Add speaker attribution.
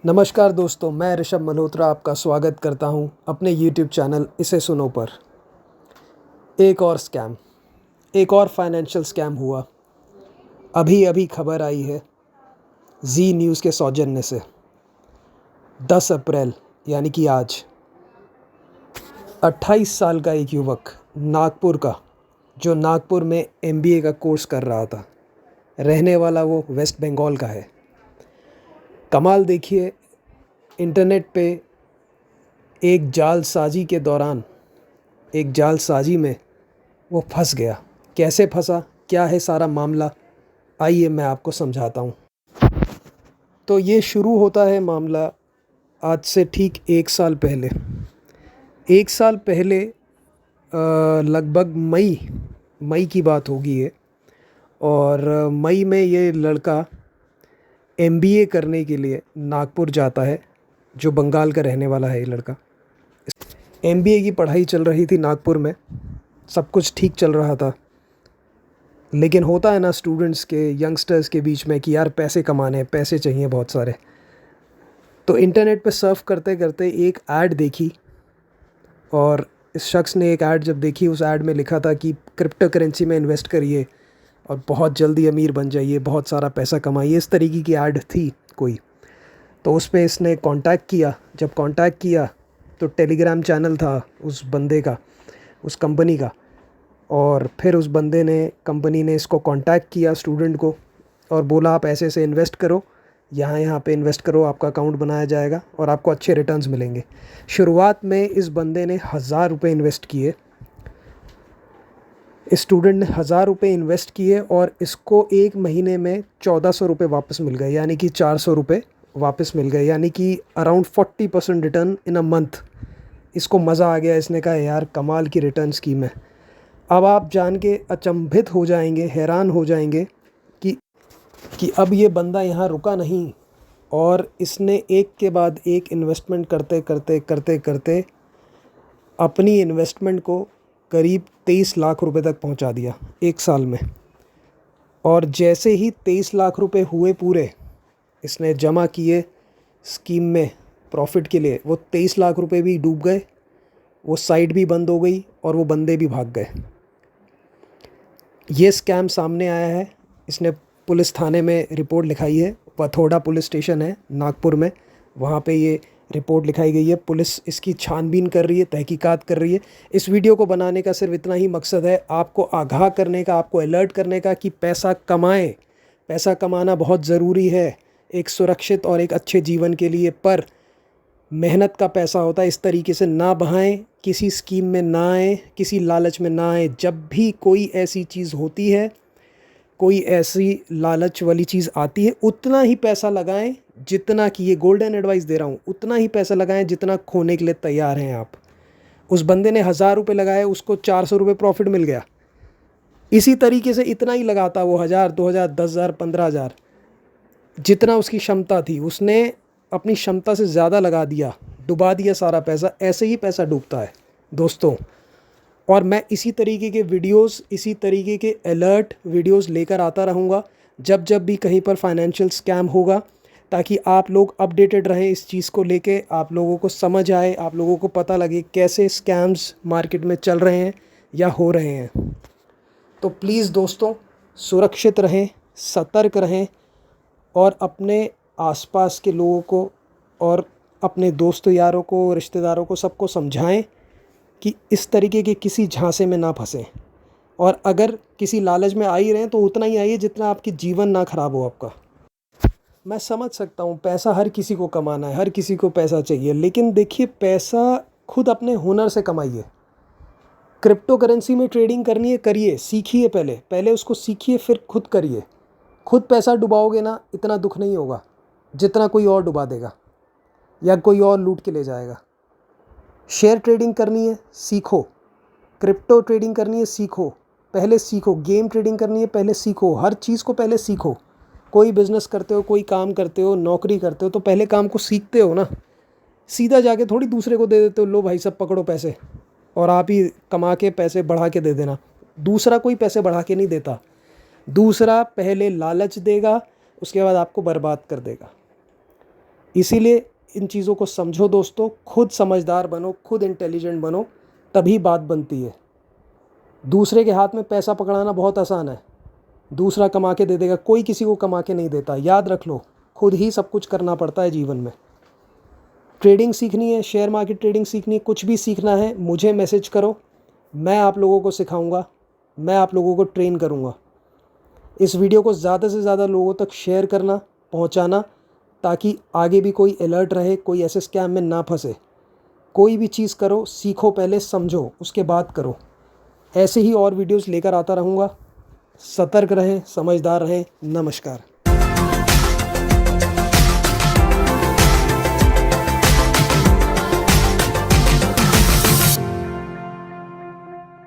Speaker 1: नमस्कार दोस्तों, मैं ऋषभ मल्होत्रा आपका स्वागत करता हूं अपने YouTube चैनल इसे सुनो पर। एक और स्कैम, एक और फाइनेंशियल स्कैम हुआ। अभी अभी खबर आई है जी न्यूज़ के सौजन्य से। 10 अप्रैल यानी कि आज 28 साल का एक युवक नागपुर का, जो नागपुर में MBA का कोर्स कर रहा था, रहने वाला वो वेस्ट बंगाल का है। कमाल देखिए, इंटरनेट पे एक जालसाजी के दौरान, एक जालसाजी में वो फंस गया। कैसे फंसा, क्या है सारा मामला, आइए मैं आपको समझाता हूँ। तो ये शुरू होता है मामला आज से ठीक 1 साल पहले। 1 साल पहले लगभग मई की बात होगी ये। और मई में ये लड़का MBA करने के लिए नागपुर जाता है, जो बंगाल का रहने वाला है ये लड़का। MBA की पढ़ाई चल रही थी नागपुर में, सब कुछ ठीक चल रहा था। लेकिन होता है ना स्टूडेंट्स के, यंगस्टर्स के बीच में कि यार पैसे कमाने हैं, पैसे चाहिए बहुत सारे। तो इंटरनेट पे सर्फ करते करते एक ऐड देखी, और इस शख्स ने एक ऐड जब देखी, उस ऐड में लिखा था कि क्रिप्टो करेंसी में इन्वेस्ट करिए और बहुत जल्दी अमीर बन जाइए, बहुत सारा पैसा कमाइए, इस तरीके की ऐड थी कोई। तो उस पर इसने कांटेक्ट किया। जब कांटेक्ट किया तो टेलीग्राम चैनल था उस बंदे का, उस कंपनी का। और फिर उस बंदे ने, कंपनी ने इसको कांटेक्ट किया स्टूडेंट को, और बोला आप ऐसे ऐसे इन्वेस्ट करो, यहाँ पे इन्वेस्ट करो, आपका अकाउंट बनाया जाएगा और आपको अच्छे रिटर्न्स मिलेंगे। शुरुआत में इस बंदे ने 1000 रुपये इन्वेस्ट किए। इस स्टूडेंट ने 1000 रुपये इन्वेस्ट किए और इसको 1 महीने में 1400 रुपये वापस मिल गए, यानी कि 400 रुपये वापस मिल गए, यानी कि around 40% return in a month. इसको मज़ा आ गया, इसने कहा यार कमाल की रिटर्न स्कीम है। अब आप जान के अचंभित हो जाएंगे, हैरान हो जाएंगे कि अब ये बंदा यहाँ रुका नहीं, और इसने एक के बाद एक इन्वेस्टमेंट करते करते करते करते अपनी इन्वेस्टमेंट को करीब 23 लाख रुपए तक पहुँचा दिया 1 साल में। और जैसे ही 23 लाख रुपए हुए पूरे, इसने जमा किए स्कीम में प्रॉफिट के लिए, वो 23 लाख रुपए भी डूब गए, वो साइट भी बंद हो गई और वो बंदे भी भाग गए। ये स्कैम सामने आया है। इसने पुलिस थाने में रिपोर्ट लिखाई है। पथोड़ा पुलिस स्टेशन है नागपुर में, वहाँ पे ये रिपोर्ट लिखाई गई है। पुलिस इसकी छानबीन कर रही है, तहकीकात कर रही है। इस वीडियो को बनाने का सिर्फ इतना ही मकसद है, आपको आगाह करने का, आपको अलर्ट करने का कि पैसा कमाएं। पैसा कमाना बहुत ज़रूरी है एक सुरक्षित और एक अच्छे जीवन के लिए, पर मेहनत का पैसा होता है, इस तरीके से ना बहाएं, किसी स्कीम में ना आए, किसी लालच में ना आए। जब भी कोई ऐसी चीज़ होती है, कोई ऐसी लालच वाली चीज़ आती है, उतना ही पैसा लगाएं जितना कि, ये गोल्डन एडवाइस दे रहा हूँ, उतना ही पैसा लगाएं जितना खोने के लिए तैयार हैं आप। उस बंदे ने 1000 रुपये लगाए, उसको 400 रुपये प्रॉफिट मिल गया। इसी तरीके से इतना ही लगाता वो, 1000, 2000, 10,000, 15,000, जितना उसकी क्षमता थी, उसने अपनी क्षमता से ज़्यादा लगा दिया, डुबा दिया सारा पैसा। ऐसे ही पैसा डूबता है दोस्तों। और मैं इसी तरीके के वीडियोस, इसी तरीके के अलर्ट वीडियोस लेकर आता रहूँगा जब जब भी कहीं पर फाइनेंशियल स्कैम होगा, ताकि आप लोग अपडेटेड रहें इस चीज़ को लेके, आप लोगों को समझ आए, आप लोगों को पता लगे कैसे स्कैम्स मार्केट में चल रहे हैं या हो रहे हैं। तो प्लीज़ दोस्तों, सुरक्षित रहें, सतर्क रहें, और अपने आसपास के लोगों को और अपने दोस्तों यारों को, रिश्तेदारों को, सबको समझाएं कि इस तरीके के किसी झांसे में ना फंसें। और अगर किसी लालच में आ ही रहे हैं तो उतना ही आइए जितना आपकी जीवन ना ख़राब हो आपका। मैं समझ सकता हूँ, पैसा हर किसी को कमाना है, हर किसी को पैसा चाहिए, लेकिन देखिए पैसा खुद अपने हुनर से कमाइए। क्रिप्टो करेंसी में ट्रेडिंग करनी है, करिए, सीखिए, पहले उसको सीखिए, फिर खुद करिए। खुद पैसा डुबाओगे ना, इतना दुख नहीं होगा जितना कोई और डुबा देगा या कोई और लूट के ले जाएगा। शेयर ट्रेडिंग करनी है, सीखो। क्रिप्टो ट्रेडिंग करनी है, सीखो, पहले सीखो। गेम ट्रेडिंग करनी है, पहले सीखो। हर चीज़ को पहले सीखो। कोई बिज़नेस करते हो, कोई काम करते हो, नौकरी करते हो, तो पहले काम को सीखते हो ना। सीधा जाके थोड़ी दूसरे को दे देते हो, लो भाई सब पकड़ो पैसे, और आप ही कमा के पैसे बढ़ा के दे देना। दूसरा कोई पैसे बढ़ा के नहीं देता। दूसरा पहले लालच देगा, उसके बाद आपको बर्बाद कर देगा। इसीलिए इन चीज़ों को समझो दोस्तों, खुद समझदार बनो, खुद इंटेलिजेंट बनो, तभी बात बनती है। दूसरे के हाथ में पैसा पकड़ाना बहुत आसान है, दूसरा कमा के दे देगा, कोई किसी को कमा के नहीं देता। याद रख लो, खुद ही सब कुछ करना पड़ता है जीवन में। ट्रेडिंग सीखनी है, शेयर मार्केट ट्रेडिंग सीखनी है, कुछ भी सीखना है, मुझे मैसेज करो, मैं आप लोगों को सिखाऊंगा, मैं आप लोगों को ट्रेन करूंगा। इस वीडियो को ज़्यादा से ज़्यादा लोगों तक शेयर करना, पहुंचाना, ताकि आगे भी कोई अलर्ट रहे, कोई ऐसे स्कैम में ना फंसे। कोई भी चीज़ करो, सीखो, पहले समझो, उसके बाद करो। ऐसे ही और वीडियोस लेकर आता रहूँगा। सतर्क रहें, समझदार रहें। नमस्कार।